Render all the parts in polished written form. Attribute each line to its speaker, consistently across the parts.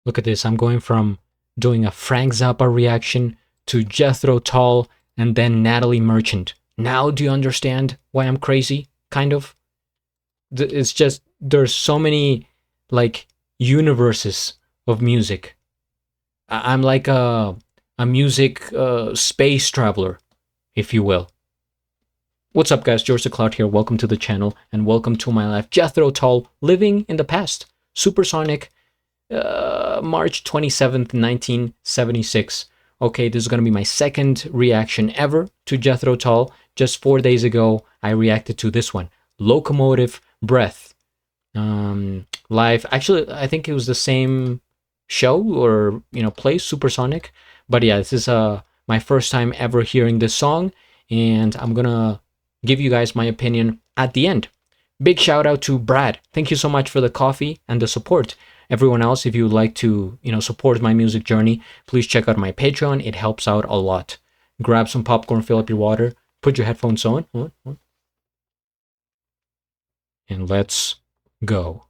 Speaker 1: Look at this. I'm going from doing a Frank Zappa reaction to Jethro Tull and then Natalie Merchant. Now do you understand why I'm crazy? Kind of. It's just there's so many like universes of music. I'm like a music space traveler, if you will. What's up, guys? GeorgeTheCloud here. Welcome to the channel and welcome to my life. Jethro Tull, Living in the Past. Supersonic, March 27th, 1976. Okay, this is going to be my second reaction ever to Jethro Tull. Just 4 days ago, I reacted to this one. Locomotive Breath. Live. Actually, I think it was the same show or, place, Supersonic. But yeah, this is my first time ever hearing this song. And I'm going to give you guys my opinion at the end. Big shout out to Brad. Thank you so much for the coffee and the support. Everyone else, if you would like to, support my music journey, please check out my Patreon. It helps out a lot. Grab some popcorn, fill up your water, put your headphones on, and let's go.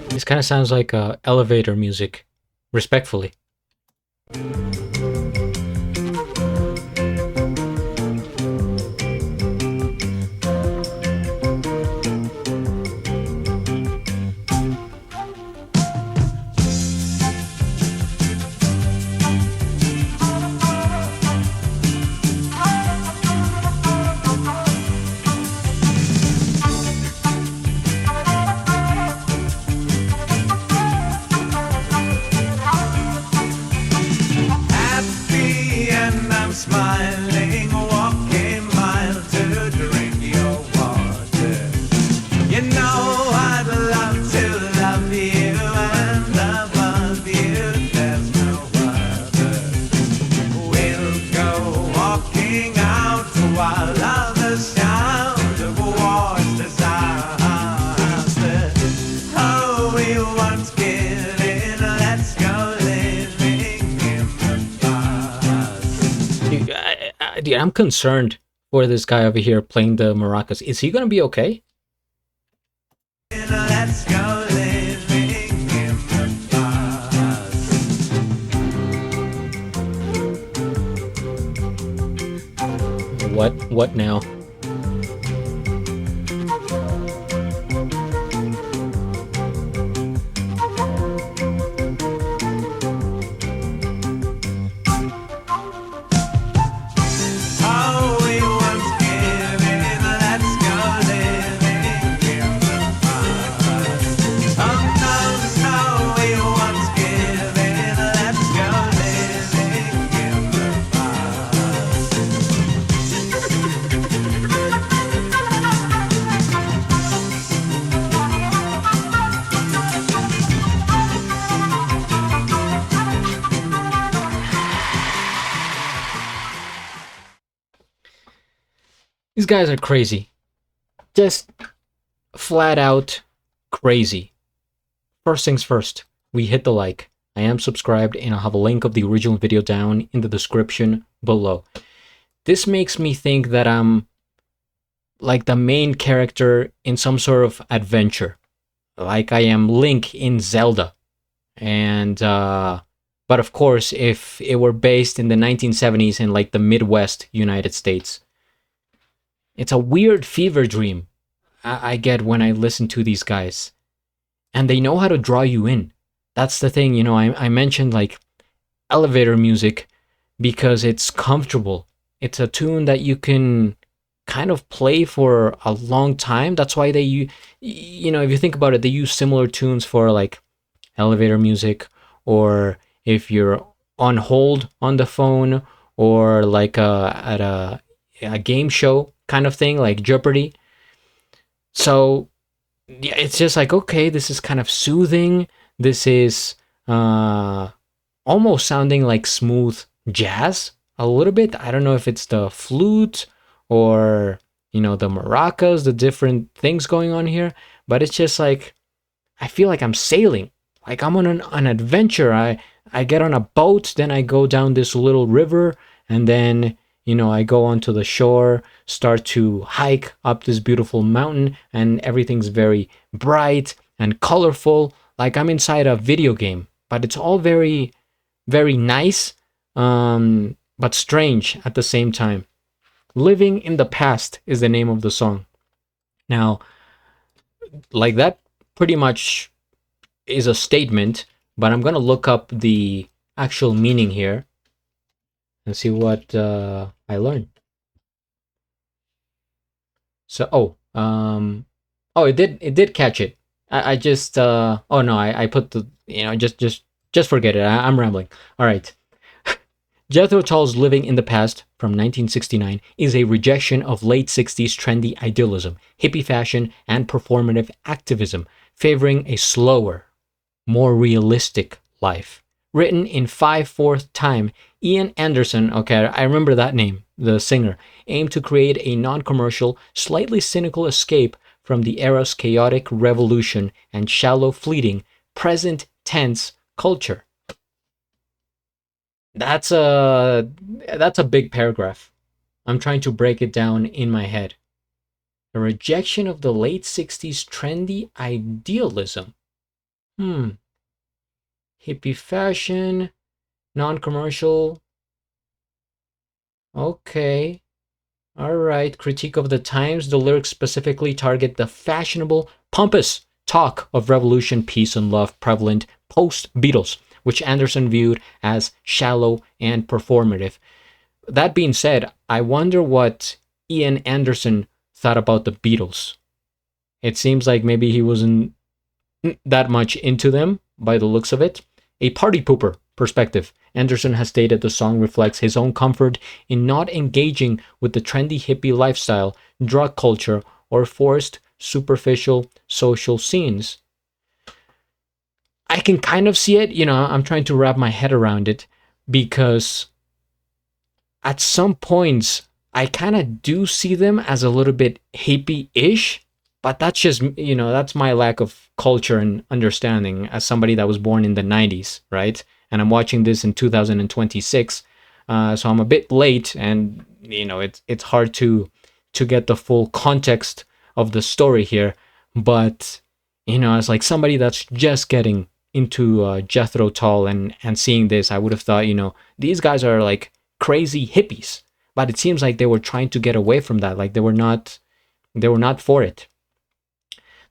Speaker 1: This kind of sounds like elevator music, respectfully.
Speaker 2: Smiling, walking mile to drink your water. You know I'd love to love you, and above you there's no other. We'll go walking out while others shout of war's disaster. Oh, we once given, let's go living in the past.
Speaker 1: Dude, I'm concerned for this guy over here playing the maracas. Is he gonna be okay?
Speaker 2: Let's go living in the
Speaker 1: past. What now? These guys are crazy. Just flat out crazy. First things first, we hit the like. I am subscribed and I'll have a link of the original video down in the description below. This makes me think that I'm like the main character in some sort of adventure, like I am Link in Zelda. And but of course, if it were based in the 1970s in like the Midwest United States, it's a weird fever dream I get when I listen to these guys, and they know how to draw you in. That's the thing, I mentioned like elevator music because it's comfortable. It's a tune that you can kind of play for a long time. That's why if you think about it, they use similar tunes for like elevator music, or if you're on hold on the phone, or like at a game show kind of thing, like Jeopardy. So yeah, it's just like, okay, this is kind of soothing. This is uh, almost sounding like smooth jazz a little bit. I don't know if it's the flute or the maracas, the different things going on here, but it's just like I feel like I'm sailing, like I'm on an adventure. I get on a boat, then I go down this little river, and then I go onto the shore, start to hike up this beautiful mountain, and everything's very bright and colorful, like I'm inside a video game. But it's all very, very nice, but strange at the same time. Living in the Past is the name of the song. Now, like that pretty much is a statement, but I'm gonna look up the actual meaning here and see what I learned. So, it did catch it. I just, oh no, I put the, just forget it. I'm rambling. All right. Jethro Tull's Living in the Past from 1969 is a rejection of late 60s trendy idealism, hippie fashion, and performative activism, favoring a slower, more realistic life. Written in 5/4 time, Ian Anderson, okay, I remember that name, the singer, aimed to create a non-commercial, slightly cynical escape from the era's chaotic revolution and shallow, fleeting, present tense culture. That's a big paragraph. I'm trying to break it down in my head. A rejection of the late 60s trendy idealism. Hippie fashion, non-commercial. Okay. All right. Critique of the times. The lyrics specifically target the fashionable, pompous talk of revolution, peace, and love prevalent post-Beatles, which Anderson viewed as shallow and performative. That being said, I wonder what Ian Anderson thought about the Beatles. It seems like maybe he wasn't that much into them by the looks of it. A party pooper perspective. Anderson has stated the song reflects his own comfort in not engaging with the trendy hippie lifestyle, drug culture, or forced superficial social scenes. I can kind of see it, I'm trying to wrap my head around it, because at some points I kind of do see them as a little bit hippie-ish, but that's just, that's my lack of culture and understanding as somebody that was born in the 90s, right? And I'm watching this in 2026, so I'm a bit late, and it's hard to get the full context of the story here. But as like somebody that's just getting into Jethro Tull and seeing this, I would have thought, these guys are like crazy hippies, but it seems like they were trying to get away from that. Like they were not for it.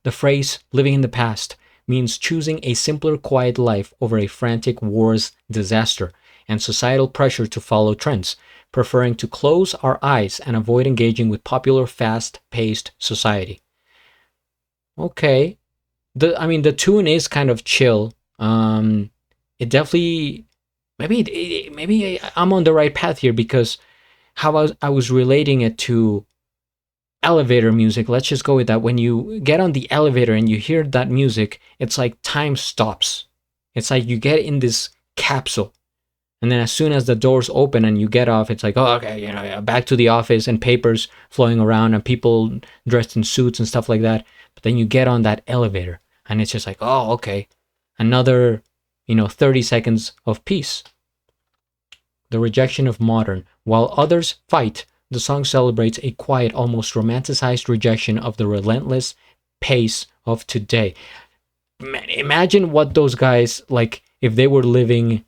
Speaker 1: The phrase "living in the past" means choosing a simpler, quiet life over a frantic war's disaster and societal pressure to follow trends, preferring to close our eyes and avoid engaging with popular, fast-paced society. Okay. The tune is kind of chill. It definitely, maybe I'm on the right path here, because how I was relating it to elevator music. Let's just go with that. When you get on the elevator and you hear that music, it's like time stops. It's like you get in this capsule, and then as soon as the doors open and you get off, it's like, oh, okay, back to the office, and papers flowing around and people dressed in suits and stuff like that. But then you get on that elevator and it's just like, oh, okay, another 30 seconds of peace. The rejection of modern. While others fight The song celebrates a quiet, almost romanticized rejection of the relentless pace of today. Man, imagine what those guys, like, if they were living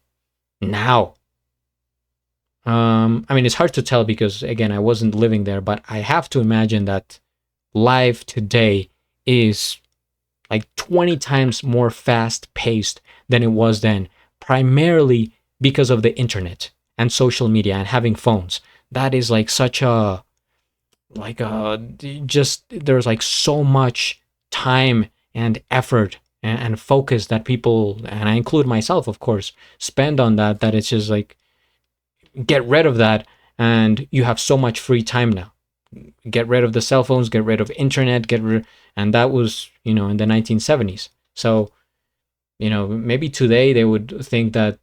Speaker 1: now. I mean, it's hard to tell because, again, I wasn't living there, but I have to imagine that life today is like 20 times more fast paced than it was then, primarily because of the internet and social media and having phones. That is like such a, like a, just, there's like so much time and effort and focus that people, and I include myself, of course, spend on that, that it's just like, get rid of that and you have so much free time now. Get rid of the cell phones, get rid of internet, and that was, in the 1970s. So, maybe today they would think that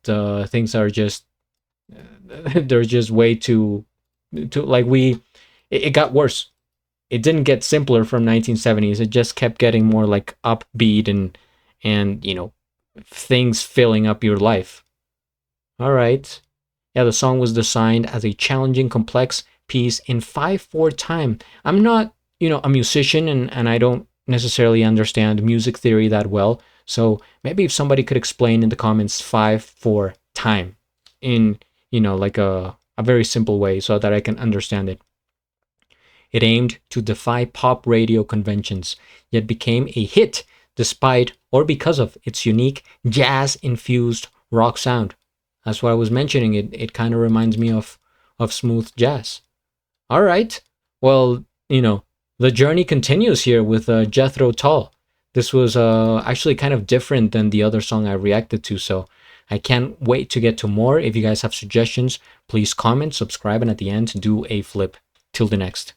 Speaker 1: things are just they're just way too like it got worse. It didn't get simpler from 1970s. It just kept getting more like upbeat and things filling up your life. All right. Yeah, the song was designed as a challenging, complex piece in 5/4 time. I'm not, a musician, and I don't necessarily understand music theory that well. So maybe if somebody could explain in the comments 5/4 time in, like a very simple way so that I can understand it. It aimed to defy pop radio conventions, yet became a hit despite or because of its unique jazz-infused rock sound. That's what I was mentioning. It kind of reminds me of smooth jazz. All right. Well, the journey continues here with Jethro Tull. This was actually kind of different than the other song I reacted to, so I can't wait to get to more. If you guys have suggestions, please comment, subscribe, and at the end, do a flip. Till the next.